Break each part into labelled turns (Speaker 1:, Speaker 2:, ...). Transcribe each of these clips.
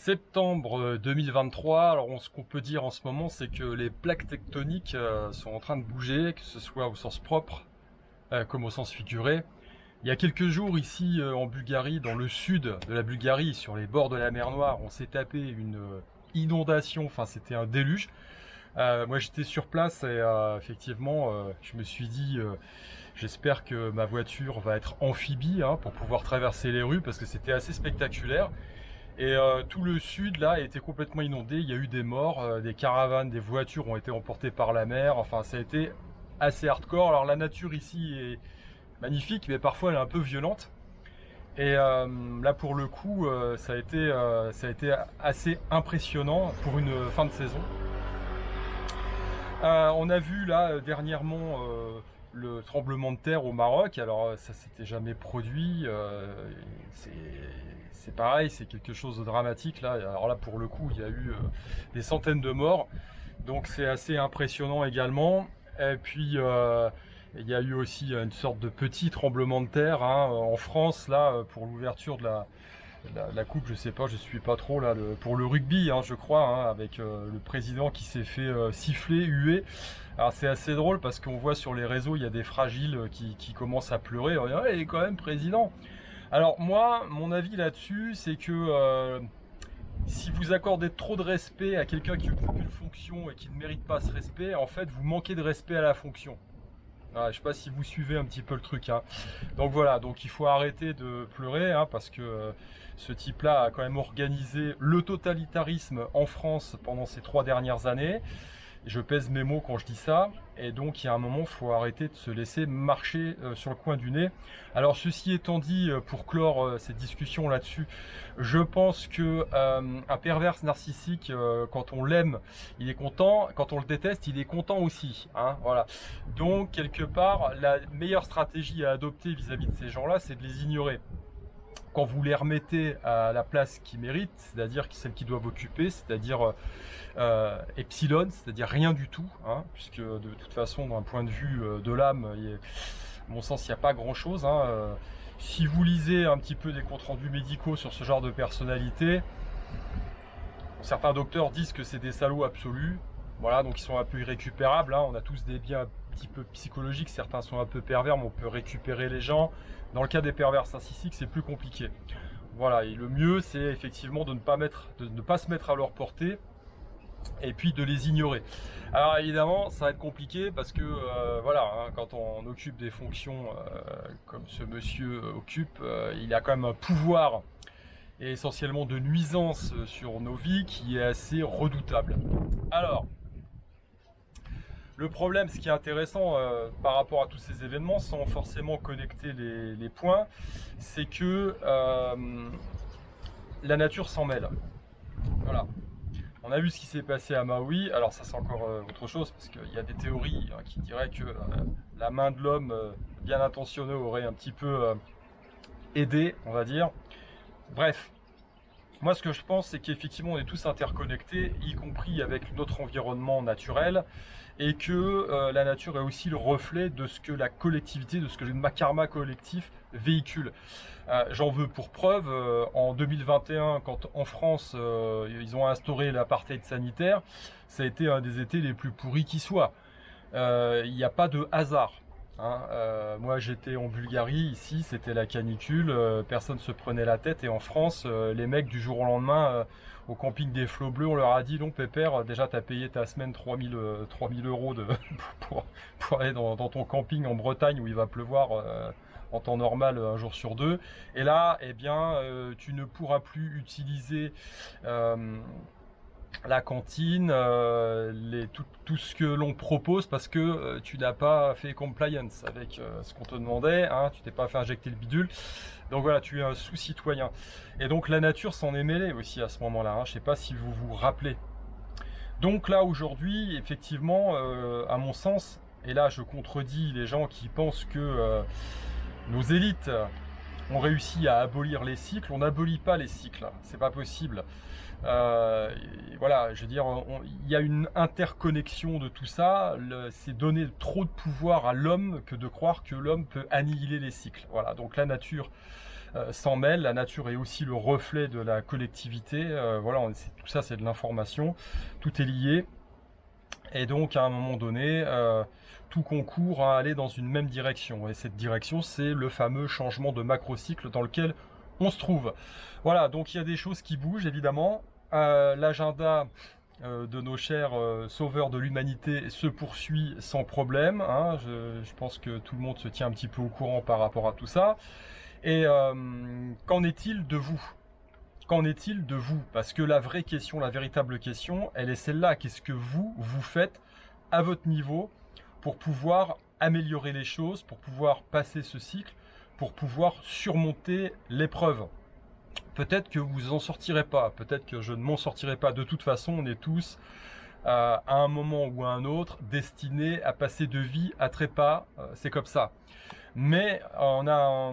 Speaker 1: Septembre 2023, alors ce qu'on peut dire en ce moment, c'est que les plaques tectoniques sont en train de bouger, que ce soit au sens propre comme au sens figuré. Il y a quelques jours ici en Bulgarie, dans le sud de la Bulgarie, sur les bords de la mer Noire, on s'est tapé une inondation, enfin c'était un déluge. Moi j'étais sur place et effectivement je me suis dit j'espère que ma voiture va être amphibie pour pouvoir traverser les rues parce que c'était assez spectaculaire. Et tout le sud là a été complètement inondé, il y a eu des morts, des caravanes, des voitures ont été emportées par la mer, enfin ça a été assez hardcore. Alors la nature ici est magnifique mais parfois elle est un peu violente. Et là pour le coup ça a été assez impressionnant pour une fin de saison. On a vu là dernièrement le tremblement de terre au Maroc. Alors ça s'était jamais produit, c'est pareil, c'est quelque chose de dramatique là. Alors là pour le coup il y a eu des centaines de morts, donc c'est assez impressionnant également. Et puis il y a eu aussi une sorte de petit tremblement de terre en France là pour l'ouverture de la coupe, je sais pas, je suis pas trop là pour le rugby, je crois, avec le président qui s'est fait siffler, huer. Alors c'est assez drôle parce qu'on voit sur les réseaux, il y a des fragiles qui commencent à pleurer. Ah, il est quand même président. Alors moi, mon avis là-dessus, c'est que si vous accordez trop de respect à quelqu'un qui occupe une fonction et qui ne mérite pas ce respect, en fait, vous manquez de respect à la fonction. Ah, je sais pas si vous suivez un petit peu le truc. Donc voilà, donc il faut arrêter de pleurer parce que ce type-là a quand même organisé le totalitarisme en France pendant ces 3 dernières années. Je pèse mes mots quand je dis ça. Et donc il y a un moment, il faut arrêter de se laisser marcher sur le coin du nez. Alors ceci étant dit, pour clore cette discussion là-dessus, je pense que un perverse narcissique, quand on l'aime, il est content. Quand on le déteste, il est content aussi. Voilà. Donc quelque part, la meilleure stratégie à adopter vis-à-vis de ces gens-là, c'est de les ignorer. Quand vous les remettez à la place qu'ils méritent, c'est-à-dire celle qu'ils doivent occuper, c'est-à-dire epsilon, c'est-à-dire rien du tout, puisque de toute façon, d'un point de vue de l'âme, à mon sens, il n'y a pas grand-chose. Si vous lisez un petit peu des comptes rendus médicaux sur ce genre de personnalité, certains docteurs disent que c'est des salauds absolus. Voilà, donc ils sont un peu irrécupérables. On a tous des biais un petit peu psychologiques. Certains sont un peu pervers, mais on peut récupérer les gens. Dans le cas des pervers narcissiques, c'est plus compliqué. Voilà, et le mieux, c'est effectivement de ne pas se mettre à leur portée et puis de les ignorer. Alors évidemment, ça va être compliqué parce que quand on occupe des fonctions comme ce monsieur occupe, il a quand même un pouvoir et essentiellement de nuisance sur nos vies qui est assez redoutable. Alors, le problème, ce qui est intéressant par rapport à tous ces événements, sans forcément connecter les points, c'est que la nature s'en mêle. Voilà. On a vu ce qui s'est passé à Maui. Alors ça, c'est encore autre chose, parce qu'il y a des théories qui diraient que la main de l'homme bien intentionnée aurait un petit peu aidé, on va dire. Bref. Moi, ce que je pense, c'est qu'effectivement, on est tous interconnectés, y compris avec notre environnement naturel, et que la nature est aussi le reflet de ce que la collectivité, de ce que le karma collectif véhicule. J'en veux pour preuve, en 2021, quand en France, ils ont instauré l'apartheid sanitaire, ça a été un des étés les plus pourris qui soient. Il n'y a pas de hasard. Moi j'étais en Bulgarie, ici c'était la canicule, personne se prenait la tête, et en France les mecs du jour au lendemain au camping des Flots Bleus, on leur a dit non pépère, déjà t'as payé ta semaine 3000 € pour aller dans ton camping en Bretagne où il va pleuvoir en temps normal un jour sur deux, et là tu ne pourras plus utiliser la cantine, tout ce que l'on propose parce que tu n'as pas fait compliance avec ce qu'on te demandait, tu t'es pas fait injecter le bidule. Donc voilà, tu es un sous-citoyen. Et donc la nature s'en est mêlée aussi à ce moment-là. Je sais pas si vous vous rappelez. Donc là aujourd'hui, effectivement, à mon sens, et là je contredis les gens qui pensent que nos élites ont réussi à abolir les cycles. On n'abolit pas les cycles, c'est pas possible. Voilà, je veux dire, il y a une interconnexion de tout ça. C'est donner trop de pouvoir à l'homme que de croire que l'homme peut annihiler les cycles. Voilà, donc la nature s'en mêle. La nature est aussi le reflet de la collectivité. Voilà, tout ça c'est de l'information, tout est lié. Et donc à un moment donné, tout concourt à aller dans une même direction. Et cette direction, c'est le fameux changement de macrocycle dans lequel on se trouve. Voilà, donc il y a des choses qui bougent évidemment. L'agenda de nos chers sauveurs de l'humanité se poursuit sans problème. Hein. Je pense que tout le monde se tient un petit peu au courant par rapport à tout ça. Et qu'en est-il de vous ? Qu'en est-il de vous? Parce que la vraie question, la véritable question, elle est celle-là. Qu'est-ce que vous faites à votre niveau pour pouvoir améliorer les choses, pour pouvoir passer ce cycle, pour pouvoir surmonter l'épreuve? Peut-être que vous en sortirez pas, peut-être que je ne m'en sortirai pas. De toute façon, on est tous à un moment ou à un autre destinés à passer de vie à trépas. C'est comme ça. Mais on a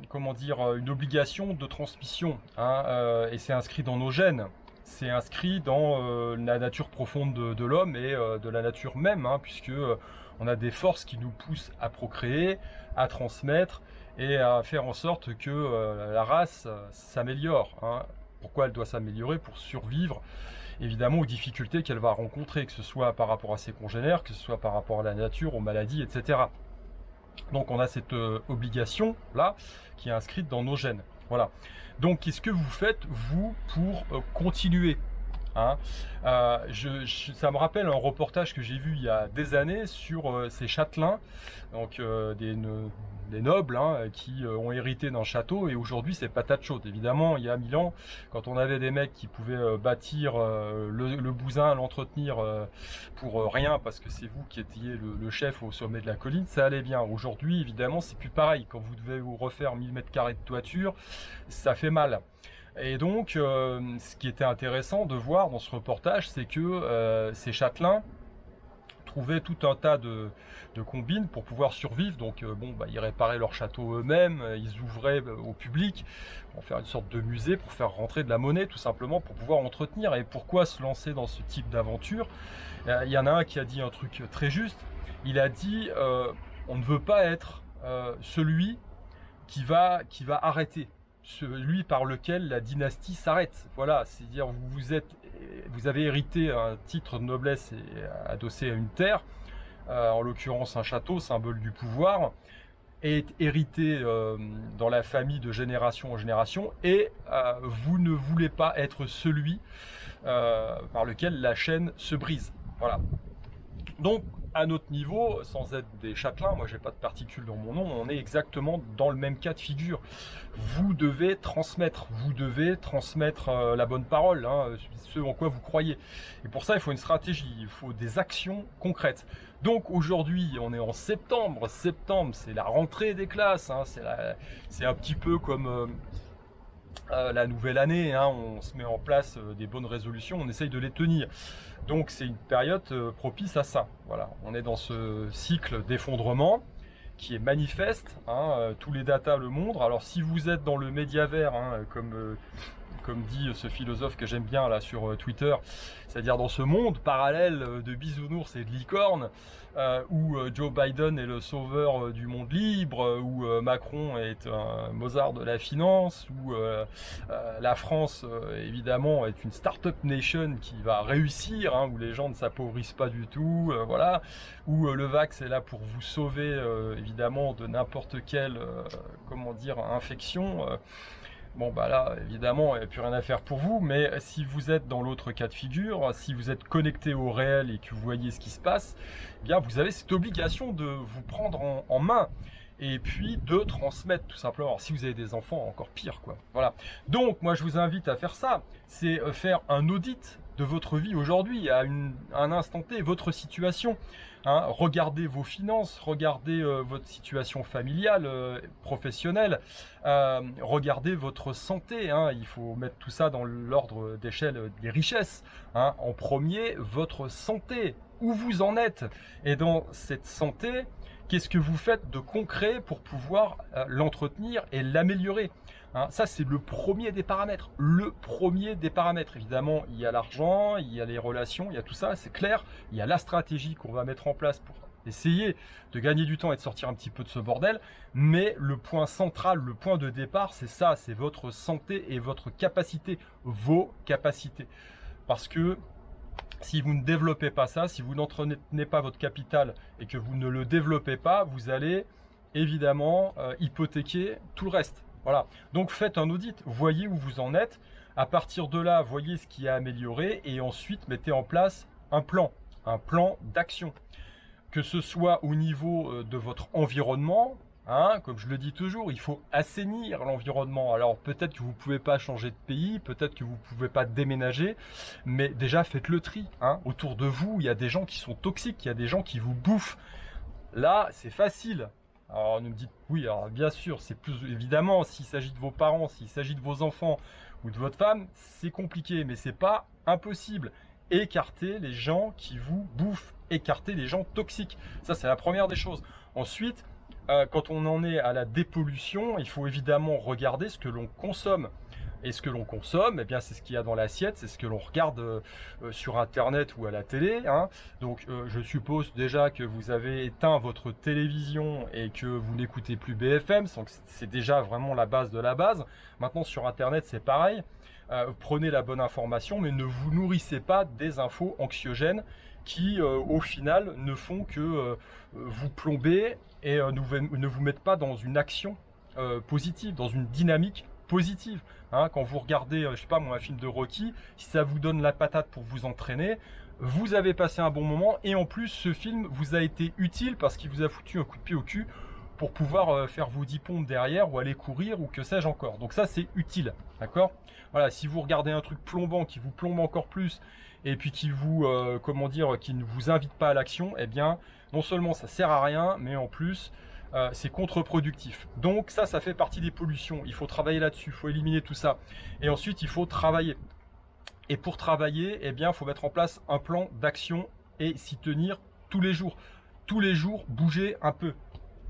Speaker 1: comment dire, une obligation de transmission, hein, et c'est inscrit dans nos gènes, c'est inscrit dans la nature profonde de l'homme et de la nature même, hein, puisque on a des forces qui nous poussent à procréer, à transmettre et à faire en sorte que la race s'améliore, hein. Pourquoi elle doit s'améliorer? Pour survivre évidemment aux difficultés qu'elle va rencontrer, que ce soit par rapport à ses congénères, que ce soit par rapport à la nature, aux maladies, etc. Donc on a cette obligation là qui est inscrite dans nos gènes. Voilà. Donc qu'est-ce que vous faites vous pour continuer, hein? Ça me rappelle un reportage que j'ai vu il y a des années sur ces châtelains, donc des nobles, hein, qui ont hérité d'un château, et aujourd'hui c'est patate chaude. Évidemment, il y a 1000 ans, quand on avait des mecs qui pouvaient bâtir le bousin, l'entretenir pour rien, parce que c'est vous qui étiez le chef au sommet de la colline, ça allait bien. Aujourd'hui, évidemment, c'est plus pareil. Quand vous devez vous refaire 1000 mètres carrés de toiture, ça fait mal. Et donc, ce qui était intéressant de voir dans ce reportage, c'est que ces châtelains trouvaient tout un tas de combines pour pouvoir survivre. Donc, ils réparaient leur château eux-mêmes, ils ouvraient au public pour faire une sorte de musée, pour faire rentrer de la monnaie, tout simplement, pour pouvoir entretenir. Et pourquoi se lancer dans ce type d'aventure? Il y en a un qui a dit un truc très juste. Il a dit on ne veut pas être celui qui va arrêter, celui par lequel la dynastie s'arrête. Voilà, c'est-à-dire vous avez hérité un titre de noblesse et adossé à une terre, en l'occurrence un château, symbole du pouvoir, et hérité dans la famille de génération en génération, et vous ne voulez pas être celui par lequel la chaîne se brise. Voilà. Donc, à notre niveau, sans être des châtelains, moi j'ai pas de particules dans mon nom, on est exactement dans le même cas de figure. Vous devez transmettre la bonne parole, hein, ce en quoi vous croyez. Et pour ça, il faut une stratégie, il faut des actions concrètes. Donc aujourd'hui, on est en septembre. Septembre, c'est la rentrée des classes, hein, c'est un petit peu comme la nouvelle année, hein, on se met en place des bonnes résolutions, on essaye de les tenir. Donc c'est une période propice à ça. Voilà, on est dans ce cycle d'effondrement qui est manifeste, hein, tous les datas le montrent. Alors si vous êtes dans le médiavers, hein, comme dit ce philosophe que j'aime bien là sur Twitter, c'est-à-dire dans ce monde parallèle de bisounours et de licornes, où Joe Biden est le sauveur du monde libre, où Macron est un Mozart de la finance, où la France évidemment est une start-up nation qui va réussir, hein, où les gens ne s'appauvrissent pas du tout, voilà, où le Vax est là pour vous sauver évidemment de n'importe quelle comment dire, infection. Bon bah là évidemment il n'y a plus rien à faire pour vous, mais si vous êtes dans l'autre cas de figure, si vous êtes connecté au réel et que vous voyez ce qui se passe, eh bien vous avez cette obligation de vous prendre en main et puis de transmettre tout simplement. Alors, si vous avez des enfants, encore pire quoi. Voilà. Donc moi je vous invite à faire ça, c'est faire un audit de votre vie aujourd'hui, à un instant T, votre situation. Hein, regardez vos finances, regardez votre situation familiale, professionnelle, regardez votre santé, hein, il faut mettre tout ça dans l'ordre d'échelle des richesses. Hein. En premier, votre santé, où vous en êtes. Et dans cette santé, qu'est-ce que vous faites de concret pour pouvoir l'entretenir et l'améliorer? Hein, ça, c'est le premier des paramètres. Le premier des paramètres. Évidemment, il y a l'argent, il y a les relations, il y a tout ça, c'est clair. Il y a la stratégie qu'on va mettre en place pour essayez de gagner du temps et de sortir un petit peu de ce bordel. Mais le point central, le point de départ, c'est ça, c'est votre santé et votre capacité, vos capacités. Parce que si vous ne développez pas ça, si vous n'entraînez pas votre capital et que vous ne le développez pas, vous allez évidemment hypothéquer tout le reste. Voilà. Donc faites un audit, voyez où vous en êtes. À partir de là, voyez ce qui a amélioré et ensuite mettez en place un plan d'action. Que ce soit au niveau de votre environnement, hein, comme je le dis toujours, il faut assainir l'environnement. Alors peut-être que vous ne pouvez pas changer de pays, peut-être que vous ne pouvez pas déménager, mais déjà faites le tri. Hein. Autour de vous, il y a des gens qui sont toxiques, il y a des gens qui vous bouffent. Là, c'est facile. Alors, nous me dites, oui, alors bien sûr, c'est plus évidemment, s'il s'agit de vos parents, s'il s'agit de vos enfants ou de votre femme, c'est compliqué, mais c'est pas impossible. Écartez les gens qui vous bouffent, écartez les gens toxiques. Ça, c'est la première des choses. Ensuite, quand on en est à la dépollution, il faut évidemment regarder ce que l'on consomme. Et ce que l'on consomme, eh bien, c'est ce qu'il y a dans l'assiette, c'est ce que l'on regarde sur Internet ou à la télé. Hein. Donc, je suppose déjà que vous avez éteint votre télévision et que vous n'écoutez plus BFM. Donc, c'est déjà vraiment la base de la base. Maintenant, sur Internet, c'est pareil. Prenez la bonne information, mais ne vous nourrissez pas des infos anxiogènes qui, au final, ne font que vous plomber et ne vous mettent pas dans une action positive, dans une dynamique positive. Hein, quand vous regardez, je sais pas moi, un film de Rocky, si ça vous donne la patate pour vous entraîner, vous avez passé un bon moment et en plus ce film vous a été utile parce qu'il vous a foutu un coup de pied au cul pour pouvoir faire vos 10 pompes derrière ou aller courir ou que sais-je encore. Donc ça c'est utile, d'accord? Voilà, si vous regardez un truc plombant qui vous plombe encore plus et puis qui vous, comment dire, qui ne vous invite pas à l'action, eh bien non seulement ça sert à rien, mais en plus c'est contre-productif. Donc ça fait partie des pollutions. Il faut travailler là-dessus, il faut éliminer tout ça. Et ensuite, il faut travailler. Et pour travailler, eh bien, il faut mettre en place un plan d'action et s'y tenir tous les jours. Tous les jours, bougez un peu.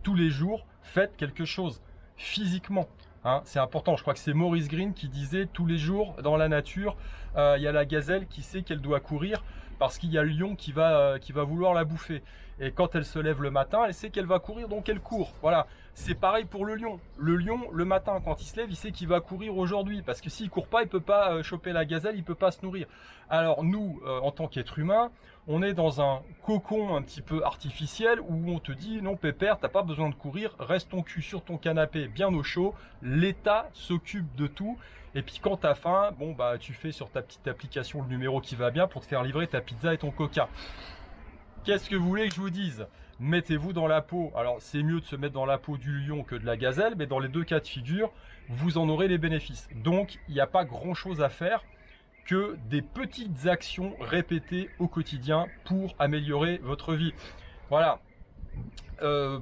Speaker 1: Tous les jours, faites quelque chose physiquement. Hein, c'est important. Je crois que c'est Maurice Green qui disait tous les jours dans la nature, il y a la gazelle qui sait qu'elle doit courir parce qu'il y a le lion qui va vouloir la bouffer. Et quand elle se lève le matin, elle sait qu'elle va courir, donc elle court. Voilà, c'est pareil pour le lion. Le lion, le matin, quand il se lève, il sait qu'il va courir aujourd'hui. Parce que s'il court pas, il peut pas choper la gazelle, il peut pas se nourrir. Alors nous, en tant qu'être humain, on est dans un cocon un petit peu artificiel où on te dit non pépère, t'as pas besoin de courir, reste ton cul sur ton canapé bien au chaud, l'État s'occupe de tout. Et puis quand t'as faim, bon bah tu fais sur ta petite application le numéro qui va bien pour te faire livrer ta pizza et ton coca. Qu'est-ce que vous voulez que je vous dise? Mettez-vous dans la peau. Alors c'est mieux de se mettre dans la peau du lion que de la gazelle, mais dans les deux cas de figure, vous en aurez les bénéfices. Donc il n'y a pas grand-chose à faire que des petites actions répétées au quotidien pour améliorer votre vie. Voilà.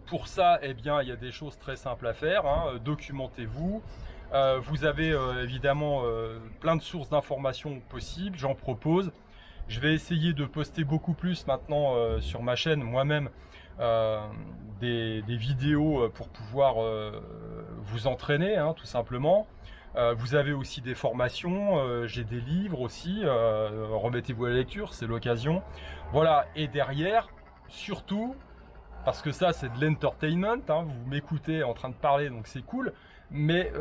Speaker 1: Pour ça, eh bien, il y a des choses très simples à faire. Hein. Documentez-vous. Vous avez évidemment plein de sources d'informations possibles. J'en propose. Je vais essayer de poster beaucoup plus maintenant sur ma chaîne moi-même des vidéos pour pouvoir vous entraîner, hein, tout simplement. Vous avez aussi des formations, j'ai des livres aussi, remettez-vous à la lecture, c'est l'occasion. Voilà, et derrière, surtout, parce que ça c'est de l'entertainment, hein, vous m'écoutez en train de parler donc c'est cool, mais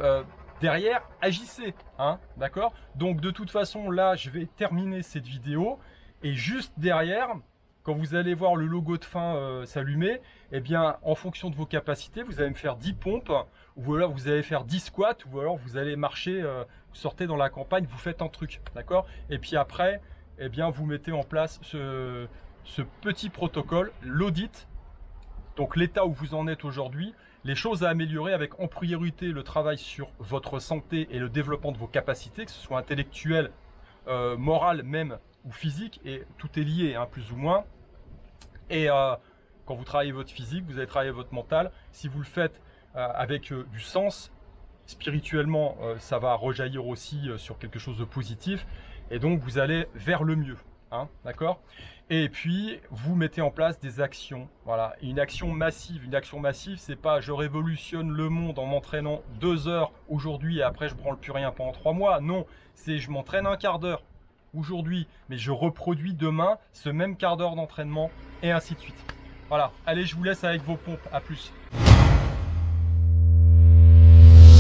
Speaker 1: derrière, agissez, hein, d'accord? Donc de toute façon, là, je vais terminer cette vidéo et juste derrière, quand vous allez voir le logo de fin s'allumer, eh bien, en fonction de vos capacités, vous allez me faire 10 pompes, ou alors vous allez faire 10 squats, ou alors vous allez marcher, vous sortez dans la campagne, vous faites un truc, d'accord? Et puis après, eh bien, vous mettez en place ce petit protocole, l'audit, donc l'état où vous en êtes aujourd'hui, les choses à améliorer avec en priorité le travail sur votre santé et le développement de vos capacités, que ce soit intellectuel, moral même ou physique, et tout est lié, hein, plus ou moins. Et quand vous travaillez votre physique, vous allez travailler votre mental. Si vous le faites avec du sens, spirituellement, ça va rejaillir aussi sur quelque chose de positif. Et donc, vous allez vers le mieux. Hein, d'accord? Et puis, vous mettez en place des actions. Voilà, une action massive. Une action massive, c'est pas je révolutionne le monde en m'entraînant 2 heures aujourd'hui et après je branle plus rien pendant 3 mois. Non, c'est je m'entraîne un quart d'heure aujourd'hui, mais je reproduis demain ce même quart d'heure d'entraînement et ainsi de suite. Voilà, allez, je vous laisse avec vos pompes, à plus.